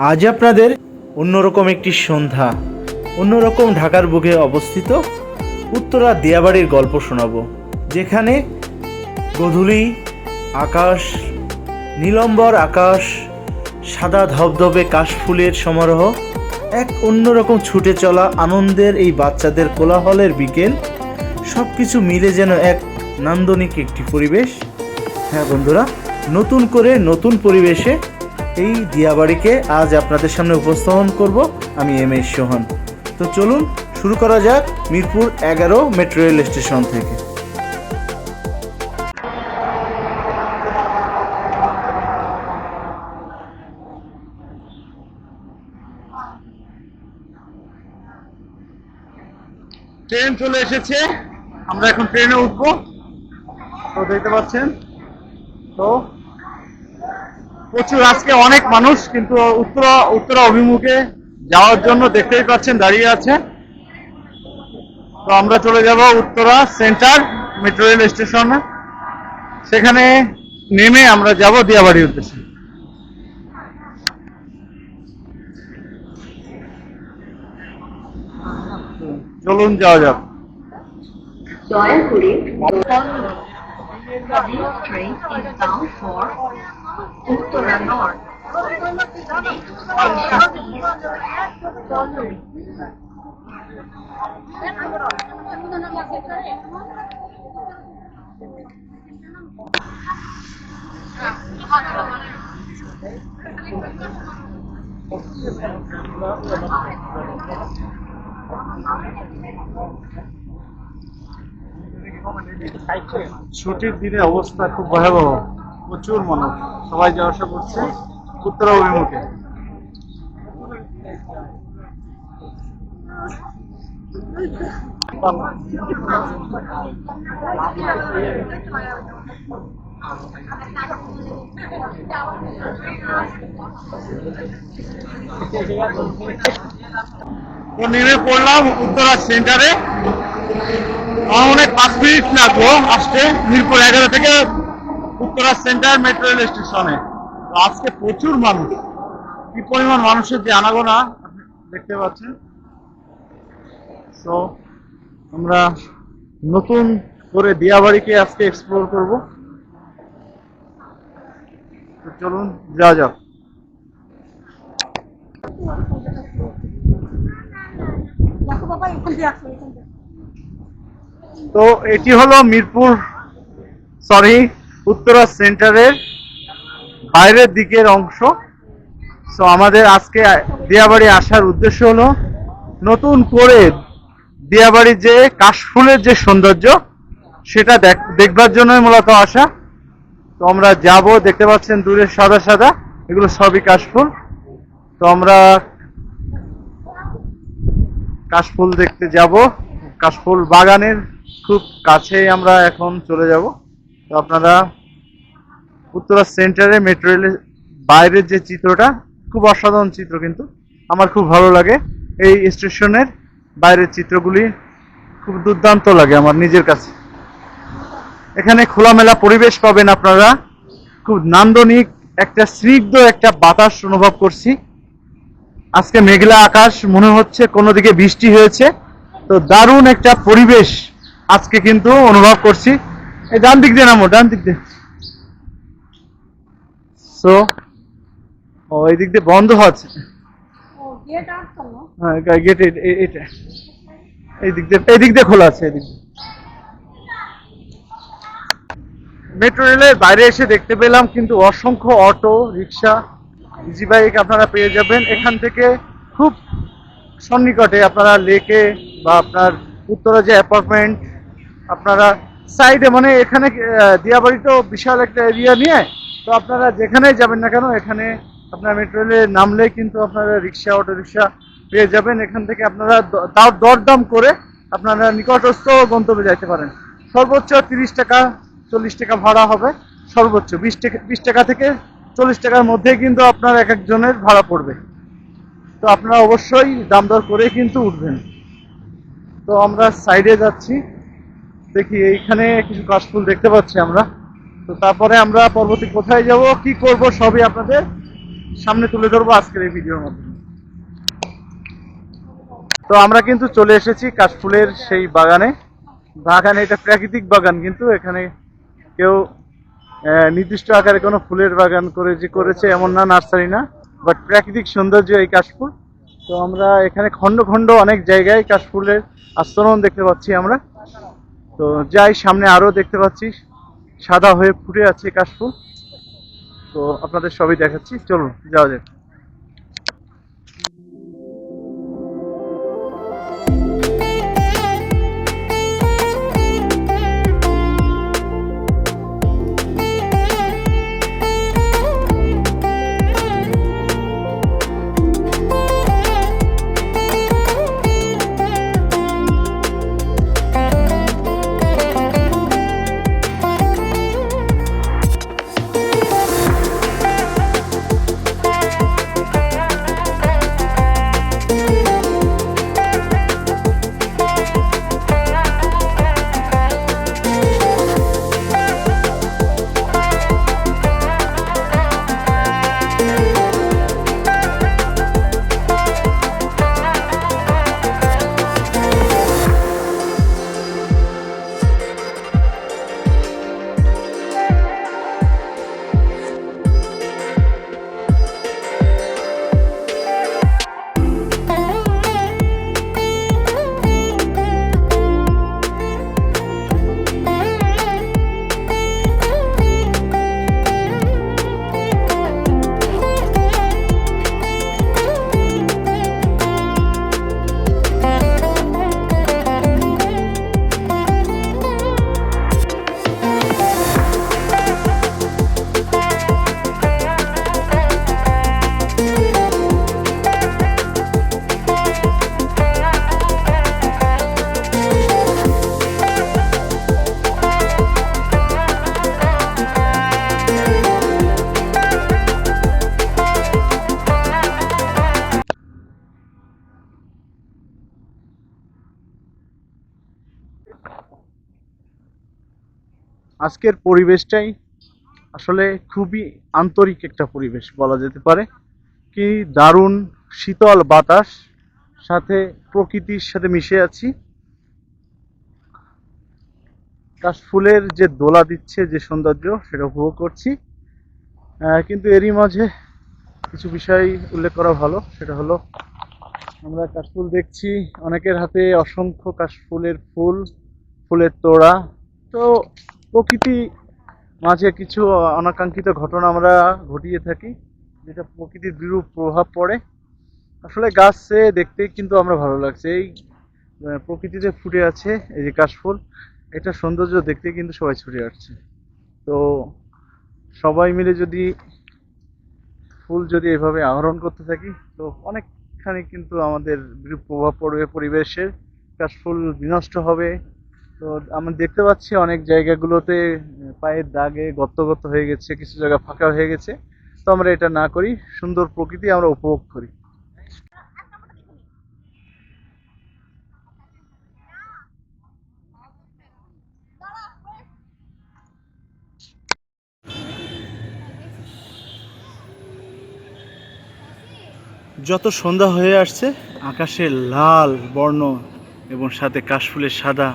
আজ আপনাদের অন্যরকম একটি সন্ধ্যা, অন্যরকম ঢাকার বুকে অবস্থিত উত্তরা দিয়াবাড়ির গল্প শোনাবো, যেখানে গোধূলি আকাশ, নীলম্বর আকাশ, সাদা ধবধবে কাশফুলের সমারোহ, এক অন্যরকম ছুটে চলা আনন্দের এই বাচ্চাদের কোলাহলের বিকেল, সব কিছু মিলে যেন এক নান্দনিক একটি পরিবেশ। হ্যাঁ বন্ধুরা, নতুন করে নতুন পরিবেশে এই দিয়াবাড়িকে আজ আপনাদের সামনে উপস্থাপন করব আমি এম.এস. সোহান। তো চলুন শুরু করা যাক মিরপুর 11 মেট্রো রেল স্টেশন থেকে। ট্রেন চলে এসেছে, আমরা এখন ট্রেনে উঠবো। তো দেখতে পাচ্ছেন, তো প্রচুর আজকে অনেক মানুষ, কিন্তু উত্তরা অভিমুখে যাওয়ার জন্য দেখতেই পাচ্ছেন দাঁড়িয়ে আছে। তো আমরা চলে যাব উত্তরা সেন্টার মেট্রো রেল স্টেশনে, সেখানে নেমে আমরা যাব দিয়াবাড়ির উদ্দেশ্যে। চলুন যাওয়া যাক। দয়া করে This train is bound for Uttara North. ছুটির দিনে অবস্থা খুব ভয়াবহ, প্রচুর মানুষ, সবাই যাওয়া আসা করছে উত্তরা অভিমুখে। তো নেমে পড়লাম উত্তরা সেন্টারে। অনেক 5 মিনিট লাগবো আসতে মিরপুর 11 থেকে উত্তরা সেন্টার মেট্রো রেল স্টেশনে। তো আজকে প্রচুর মানুষ, কি পরিমাণ মানুষের যে আনাগোনা দেখতে পাচ্ছেন। তো আমরা নতুন করে দিয়াবাড়িকে আজকে এক্সপ্লোর করব। তো চলুন যাওয়া যাক। তো এটি হলো মিরপুর উত্তরা সেন্টারের বাইরের দিকের অংশ। তো আমাদের আজকে দিয়াবাড়ি আসার উদ্দেশ্য হলো নতুন করে দিয়াবাড়ির যে কাশফুলের যে সৌন্দর্য, সেটা দেখবার জন্যই মূলত আসা। তো আমরা যাব, দেখতে পাচ্ছেন দূরে সাদা সাদা, এগুলো সবই কাশফুল। তো আমরা কাশফুল দেখতে যাব, কাশফুল বাগানের খুব কাছেই আমরা এখন চলে যাব। তো আপনারা উত্তরা সেন্টারে মেট্রো রেলের বাইরের যে চিত্রটা, খুব অসাধারণ চিত্র, কিন্তু আমার খুব ভালো লাগে। এই স্টেশনের বাইরের চিত্রগুলি খুব দুর্দান্ত লাগে আমার নিজের কাছে। এখানে খোলামেলা পরিবেশ পাবেন আপনারা, খুব নান্দনিক একটা স্নিগ্ধ একটা বাতাস অনুভব করছি। আজকে মেঘলা আকাশ, মনে হচ্ছে কোনো দিকে বৃষ্টি হয়েছে। তো দারুণ একটা পরিবেশ আজকে কিন্তু অনুভব করছি। এই ডান দিক দিয়ে নামো, ডান দিক দিয়ে। সো এই দিক দিয়ে বন্ধ আছে, হ্যাঁ গেট এটা এই দিক দিয়ে খোলা আছে। এদিক মেট্রো রেলের বাইরে এসে দেখতে পেলাম কিন্তু অসংখ্য অটো রিক্সা, ইজি বাইক আপনারা পেয়ে যাবেন। এখান থেকে খুব সন্নিকটে আপনারা লেকে বা আপনার উত্তরা যে অ্যাপার্টমেন্ট, আপনারা সাইডে, মানে এখানে দিয়াবাড়ি তো বিশাল একটা এরিয়া নিয়ে, তো আপনারা যেখানেই যাবেন না কেন, এখানে আপনার মেট্রো রেলে নামলে কিন্তু আপনারা রিক্সা, অটো রিক্সা পেয়ে যাবেন। এখান থেকে আপনারা দরদাম করে আপনারা নিকটস্থ গন্তব্যে যাইতে পারেন। সর্বোচ্চ 30 টাকা 40 টাকা ভাড়া হবে, সর্বোচ্চ 20 টাকা থেকে 40 টাকার মধ্যে কিন্তু আপনার এক একজনের ভাড়া পড়বে। তো আপনারা অবশ্যই দাম দর করে কিন্তু উঠবেন। তো আমরা সাইডে যাচ্ছি, দেখি এইখানে কিছু কাশফুল দেখতে পাচ্ছি আমরা। তো তারপরে আমরা পরবর্তী কোথায় যাব, কি করব, সবই আপনাদের সামনে তুলে ধরবো আজকের এই ভিডিওর মাধ্যমে। তো আমরা কিন্তু চলে এসেছি কাশফুলের সেই বাগানে। এটা প্রাকৃতিক বাগান, কিন্তু এখানে কেউ নির্দিষ্ট আকারে কোনো ফুলের বাগান করেছে এমন না, নার্সারি না, বাট প্রাকৃতিক সৌন্দর্য এই কাশফুল। তো আমরা এখানে খন্ড খন্ড অনেক জায়গায় কাশফুলের আস্তরণ দেখতে পাচ্ছি আমরা। তো যাই সামনে, আরো দেখতে পাচ্ছি সাদা হয়ে ফুটে আছে কাশফুল। তো আপনাদের সবই দেখাচ্ছি, চলুন যাওয়া যাক। আজকের পরিবেশটাই আসলে খুবই আন্তরিক একটা পরিবেশ বলা যেতে পারে। কি দারুণ শীতল বাতাস, সাথে প্রকৃতির সাথে মিশে আছি। কাশফুলের যে দোলা দিচ্ছে যে সৌন্দর্য, সেটা উপভোগ করছি। কিন্তু এরই মাঝে কিছু বিষয় উল্লেখ করা ভালো, সেটা হলো আমরা কাশফুল দেখছি, অনেকের হাতে অসংখ্য কাশফুলের ফুলের তোড়া। তো প্রকৃতি মাঝে কিছু অনাকাঙ্ক্ষিত ঘটনা আমরা ঘটিয়ে থাকি, যেটা প্রকৃতির বিরূপ প্রভাব পড়ে। আসলে গাছে দেখতে কিন্তু আমরা ভালো লাগছে, এই প্রকৃতিতে ফুটে আছে এই যে কাশফুল, এটা সৌন্দর্য দেখতে কিন্তু সবাই ছুটে আসছে। তো সবাই মিলে যদি ফুল যদি এভাবে আহরণ করতে থাকি, তো অনেকখানি কিন্তু আমাদের বিরূপ প্রভাব পড়বে পরিবেশের, কাশফুল বিনষ্ট হবে। তো আমরা দেখতে পাচ্ছি অনেক জায়গাগুলোতে পায়ের দাগে গর্ত গর্ত হয়ে গেছে, কিছু জায়গা ফাঁকা হয়ে গেছে। তো আমরা এটা না করি, সুন্দর প্রকৃতি আমরা উপভোগ করি। যত সন্ধ্যা হয়ে আসছে, আকাশের লাল বর্ণ এবং সাথে কাশফুলের সাদা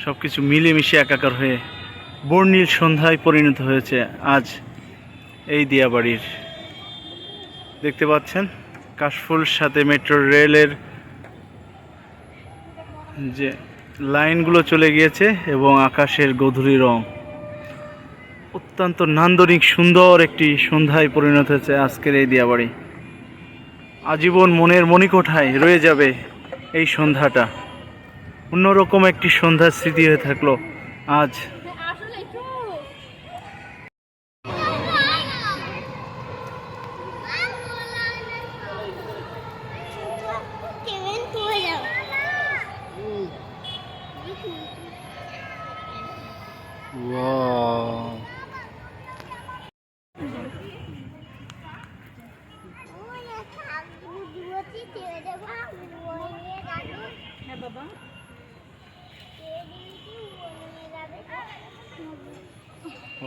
সবকিছু মিলেমিশে একাকার হয়ে বর্ণিল সন্ধ্যায় পরিণত হয়েছে আজ এই দিয়াবাড়ির। দেখতে পাচ্ছেন কাশফুল সাথে মেট্রো রেলের যে লাইনগুলো চলে গিয়েছে এবং আকাশের গধূলি রং, অত্যন্ত নান্দনিক সুন্দর একটি সন্ধ্যায় পরিণত হয়েছে আজকের এই দিয়াবাড়ি। আজীবন মনের মণিকোঠায় রয়ে যাবে এই সন্ধ্যাটা, অন্যরকম একটি সন্ধ্যার স্মৃতি হয়ে থাকলো আজ।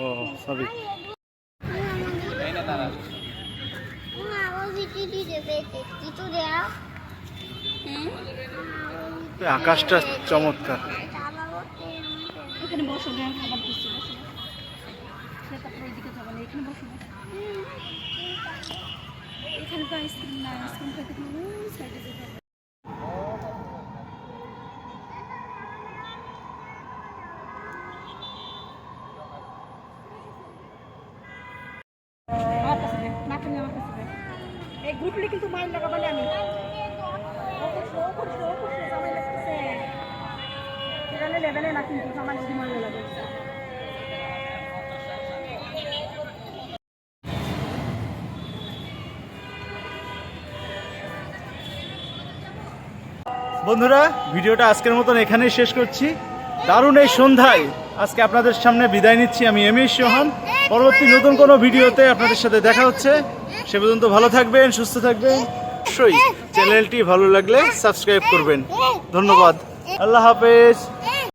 ও সরি। আকাশটা চমৎকার। এখানে বসো, আমি খাবার দিচ্ছি, বসো। তারপর ওইদিকে যাবো না, এখানে বসো। এখানে তো আইসক্রিম না, আইসক্রিম খেতে সাইডে যেতে হবে। আমার কাছে দে, মাকে নিয়ে আমার কাছে দে। এই গ্রুপলি কিন্তু মাইন্ড লাগাবালে আমি সময় লাগতেছে, সেখানে লেভেলে না কিন্তু সময় সময় লাগে। বন্ধুরা, ভিডিওটা আজকের মতন এখানেই শেষ করছি। দারুণ এই সন্ধ্যায় আজকে আপনাদের সামনে বিদায় নিচ্ছি। আমি এমএস সোহান। পরবর্তী নতুন কোনো ভিডিওতে আপনাদের সাথে দেখা হচ্ছে। সে পর্যন্ত ভালো থাকবেন, সুস্থ থাকবেন। অবশ্যই চ্যানেলটি ভালো লাগলে সাবস্ক্রাইব করবেন। ধন্যবাদ। আল্লাহ হাফেজ।